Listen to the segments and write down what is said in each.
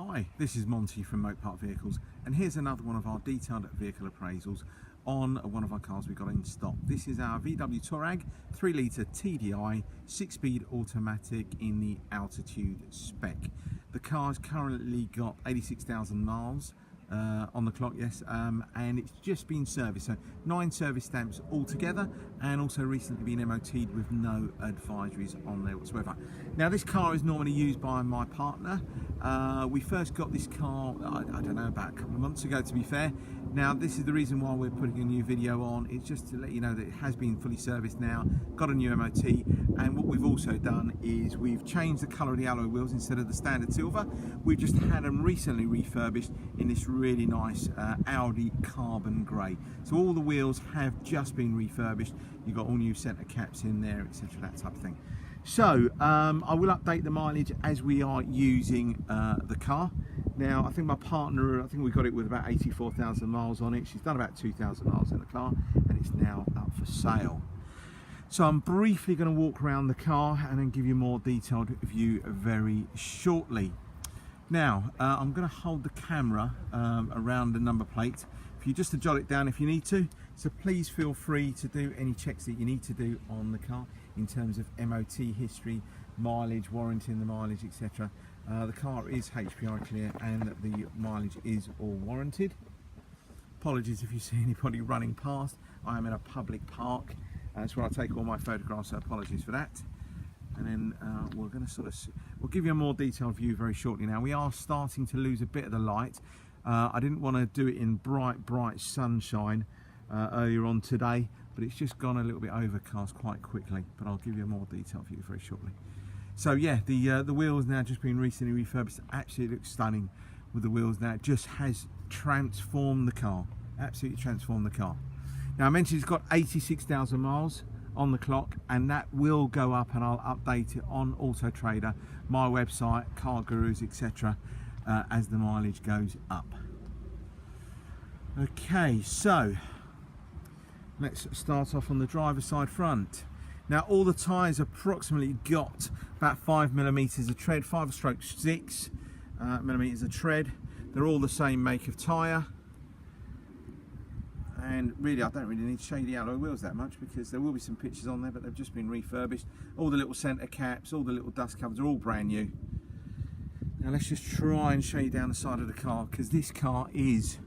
Hi, this is Monty from Moat Park Vehicles, and here's another one of our detailed vehicle appraisals on one of our cars we got in stock. This is our VW Touareg 3 litre TDI 6-speed automatic in the altitude spec. The car's currently got 86,000 miles on the clock, yes, and it's just been serviced, so 9 service stamps altogether, and also recently been MOT'd with no advisories on there whatsoever. Now this car is normally used by my partner. We first got this car, I don't know, about a couple of months ago, to be fair. Now this is the reason why we're putting a new video on. It's just to let you know that it has been fully serviced now, got a new MOT, and what we've also done is we've changed the colour of the alloy wheels. Instead of the standard silver, we've just had them recently refurbished in this really nice Audi carbon grey. So all the wheels have just been refurbished. You've got all new centre caps in there, etc., that type of thing. So I will update the mileage as we are using the car. Now I think my partner, I think we got it with about 84,000 miles on it. She's done about 2,000 miles in the car, and it's now up for sale. So I'm briefly going to walk around the car and then give you a more detailed view very shortly. Now I'm going to hold the camera around the number plate for you just to jot it down if you need to. So please feel free to do any checks that you need to do on the car in terms of MOT history, mileage, warranty in the mileage, etc. The car is HPI clear and the mileage is all warranted. Apologies if you see anybody running past. I am in a public park. That's where I take all my photographs, so apologies for that. And then we're going to we'll give you a more detailed view very shortly. Now we are starting to lose a bit of the light. I didn't want to do it in bright sunshine earlier on today, but it's just gone a little bit overcast quite quickly, but I'll give you a more detailed view very shortly. So yeah, the wheels now just been recently refurbished. Actually looks stunning with the wheels now. It just has transformed the car, absolutely transformed the car. Now I mentioned it's got 86,000 miles on the clock, and that will go up, and I'll update it on Auto Trader, my website, Car Gurus, etc., as the mileage goes up. Okay, so let's start off on the driver's side front. Now all the tyres approximately got about 5mm of tread, 5/6 millimeters of tread. They're all the same make of tyre. And really, I don't really need to show you the alloy wheels that much, because there will be some pictures on there, but they've just been refurbished. All the little centre caps, all the little dust covers are all brand new. Now let's just try and show you down the side of the car, because this car is,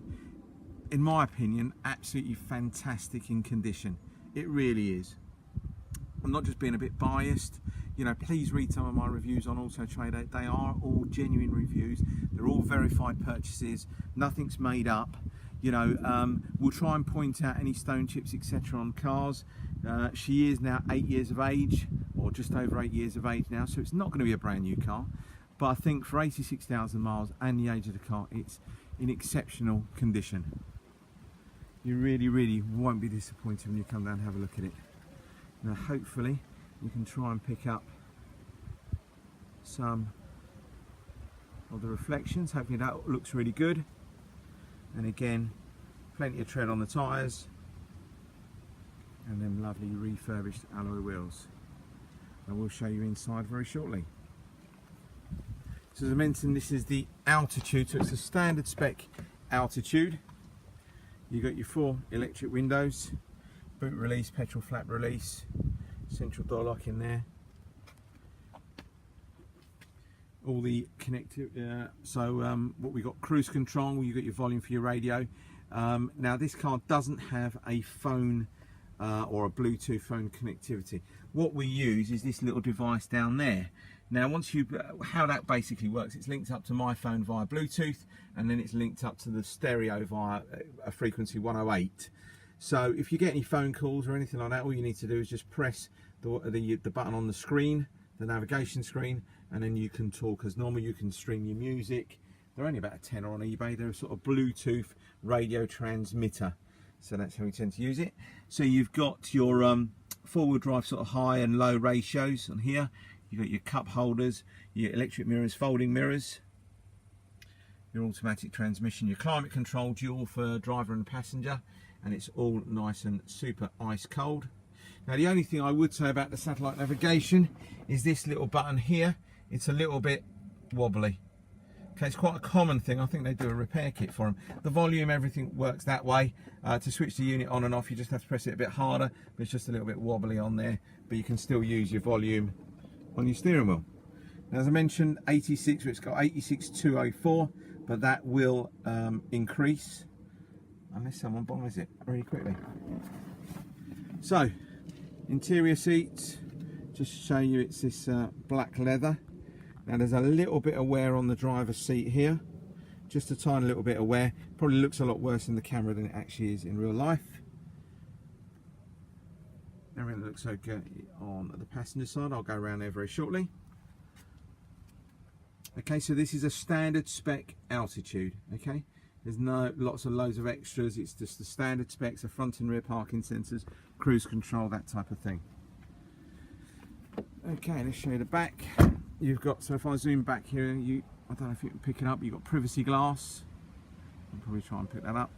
in my opinion, absolutely fantastic in condition. It really is. I'm not just being a bit biased. You know, please read some of my reviews on Auto Trader. They are all genuine reviews. They're all verified purchases. Nothing's made up. You know, we'll try and point out any stone chips, etc. on cars. She is now 8 years of age, or just over 8 years of age now, so it's not going to be a brand new car. But I think for 86,000 miles and the age of the car, it's in exceptional condition. You really won't be disappointed when you come down and have a look at it. Now hopefully you can try and pick up some of the reflections. Hopefully that looks really good. And again, plenty of tread on the tyres, and then lovely refurbished alloy wheels. I will show you inside very shortly. So as I mentioned, this is the altitude, so it's a standard spec altitude. You've got your 4 electric windows, boot release, petrol flap release, central door lock in there. All the connectivity, what we got, cruise control, you got your volume for your radio. Now this car doesn't have a phone or a Bluetooth phone connectivity. What we use is this little device down there. Now once you, how that basically works, it's linked up to my phone via Bluetooth, and then it's linked up to the stereo via a frequency 108. So if you get any phone calls or anything like that, all you need to do is just press the button on the screen, the navigation screen, and then you can talk as normal. You can stream your music. They're only about a tenner on eBay. They're a sort of Bluetooth radio transmitter, so that's how we tend to use it. So you've got your four-wheel drive sort of high and low ratios on here. You've got your cup holders, your electric mirrors, folding mirrors, your automatic transmission, your climate control dual for driver and passenger, and it's all nice and super ice cold. Now the only thing I would say about the satellite navigation is this little button here. It's a little bit wobbly. Okay, it's quite a common thing. I think they do a repair kit for them. The volume, everything works that way. To switch the unit on and off, you just have to press it a bit harder, but it's just a little bit wobbly on there. But you can still use your volume on your steering wheel. Now, as I mentioned, 86, it's got 86,204, but that will increase unless someone buys it very quickly. So, interior seats, just to show you, it's this black leather. Now there's a little bit of wear on the driver's seat here, just a tiny little bit of wear. Probably looks a lot worse in the camera than it actually is in real life. Everything looks okay on the passenger side. I'll go around there very shortly. Okay, so this is a standard spec altitude. Okay, there's no lots of loads of extras. It's just the standard specs, the front and rear parking sensors, cruise control, that type of thing. Okay, let's show you the back. You've got, so if I zoom back here, I don't know if you can pick it up, you've got privacy glass. I'll probably try and pick that up.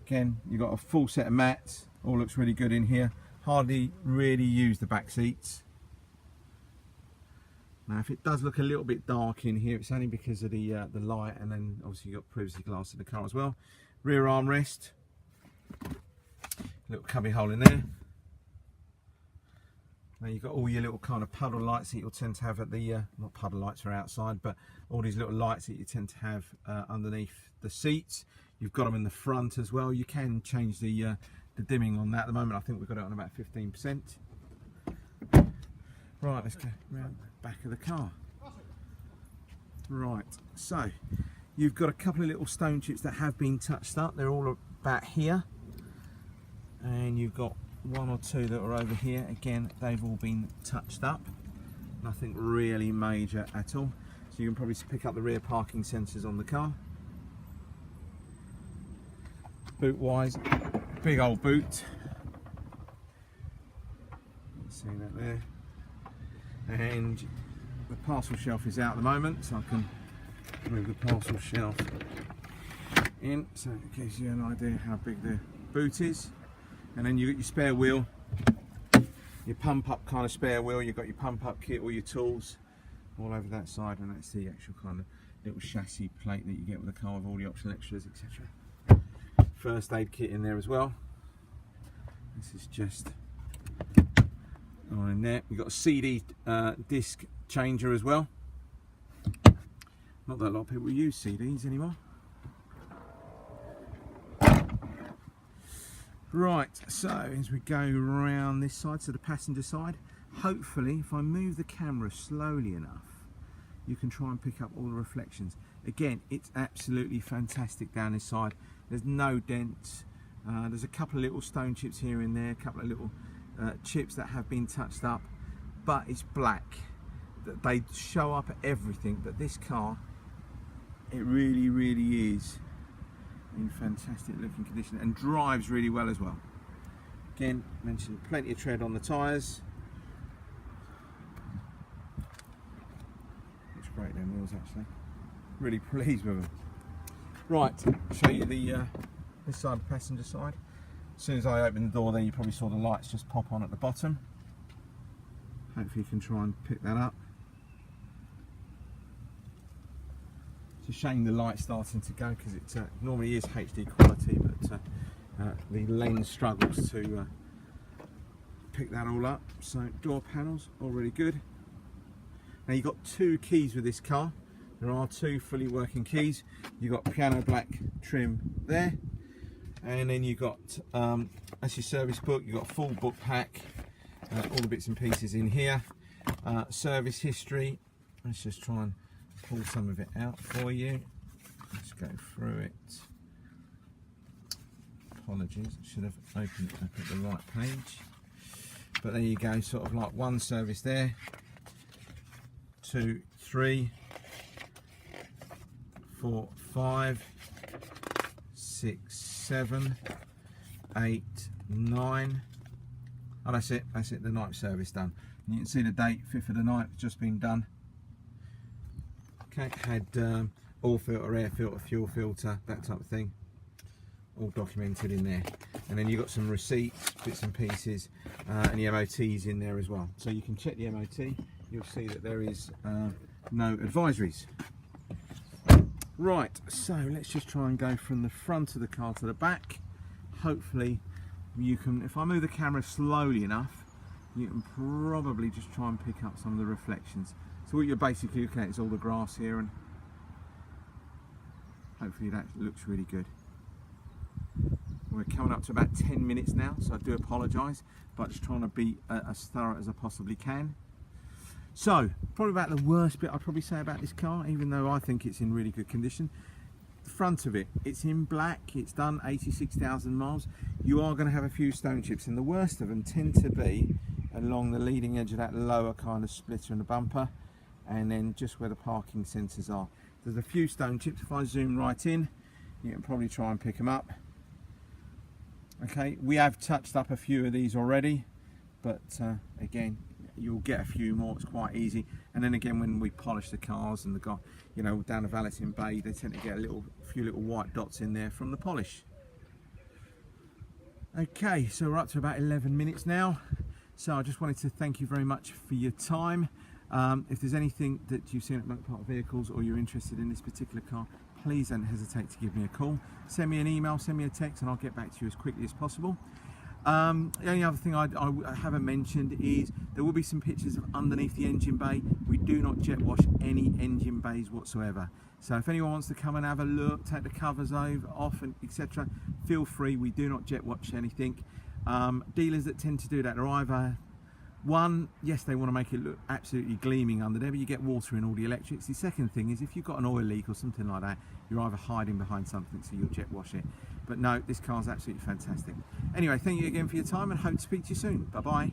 Again, you've got a full set of mats, all looks really good in here. Hardly really use the back seats. Now if it does look a little bit dark in here, it's only because of the light, and then obviously you've got privacy glass in the car as well. Rear armrest, little cubby hole in there. Now you've got all your little kind of puddle lights that you'll tend to have at the, not puddle lights are outside, but all these little lights that you tend to have underneath the seats. You've got them in the front as well. You can change the dimming on that. At the moment I think we've got it on about 15%. Right, let's go around the back of the car. Right, so you've got a couple of little stone chips that have been touched up. They're all about here. And you've got one or two that are over here. Again, they've all been touched up. Nothing really major at all. So you can probably pick up the rear parking sensors on the car. Boot wise, big old boot. See that there. And the parcel shelf is out at the moment, so I can move the parcel shelf in, so it gives you an idea how big the boot is. And then you've got your spare wheel, your pump up kind of spare wheel, you've got your pump up kit, all your tools all over that side, and that's the actual kind of little chassis plate that you get with the car with all the optional extras, etc. First aid kit in there as well. This is just on there. We've got a CD disc changer as well. Not that a lot of people use CDs anymore. Right, so as we go around this side, so the passenger side, hopefully if I move the camera slowly enough, you can try and pick up all the reflections. Again, it's absolutely fantastic down this side. There's no dents. There's a couple of little stone chips here and there, a couple of little chips that have been touched up, but it's black. They show up at everything, but this car, it really, really is in fantastic looking condition and drives really well as well. Again, mentioned plenty of tread on the tyres. Looks great, them wheels actually. Really pleased with them. Right, show you the this side, the passenger side. As soon as I open the door there, you probably saw the lights just pop on at the bottom. Hopefully you can try and pick that up. It's a shame the light's starting to go because it normally is HD quality, but the lens struggles to pick that all up. So door panels, all really good. Now you've got two keys with this car. There are two fully working keys. You've got piano black trim there, and then you've got, that's your service book. You've got a full book pack, all the bits and pieces in here. Service history, let's just try and pull some of it out for you. Let's go through it. Apologies, I should have opened it up at the right page. But there you go, sort of like one service there, 2, 3, 4, 5, 6, 7, 8, 9. Oh, that's it, the night service done. And you can see the date, 5th of the 9th, just been done. Okay, had oil filter, air filter, fuel filter, that type of thing, all documented in there. And then you've got some receipts, bits and pieces, and the MOTs in there as well. So you can check the MOT. you'll see that there is no advisories. Right, so let's just try and go from the front of the car to the back. Hopefully you can, if I move the camera slowly enough, you can probably just try and pick up some of the reflections. So what you're basically looking at is all the grass here, and hopefully that looks really good. We're coming up to about 10 minutes now, so I do apologise, but just trying to be as thorough as I possibly can. So, probably about the worst bit I'd probably say about this car, even though I think it's in really good condition. The front of it, it's in black, it's done 86,000 miles. You are going to have a few stone chips, and the worst of them tend to be along the leading edge of that lower kind of splitter in the bumper, and then just where the parking sensors are. There's a few stone chips. If I zoom right in, you can probably try and pick them up. Okay, we have touched up a few of these already, but again, you'll get a few more. It's quite easy. And then again, when we polish the cars and the guy, you know, down the valeting bay, they tend to get a few little white dots in there from the polish. Okay, so we're up to about 11 minutes now. So I just wanted to thank you very much for your time. If there's anything that you've seen at Motor Part Vehicles or you're interested in this particular car, please don't hesitate to give me a call. Send me an email, send me a text, and I'll get back to you as quickly as possible. The only other thing I haven't mentioned is there will be some pictures of underneath the engine bay. We do not jet wash any engine bays whatsoever. So if anyone wants to come and have a look, take the covers off, and etc., feel free. We do not jet wash anything. Dealers that tend to do that are either, one, yes, they want to make it look absolutely gleaming under there, but you get water in all the electrics. The second thing is if you've got an oil leak or something like that, you're either hiding behind something, so you'll jet wash it. But no, this car's absolutely fantastic. Anyway, thank you again for your time, and hope to speak to you soon. Bye bye.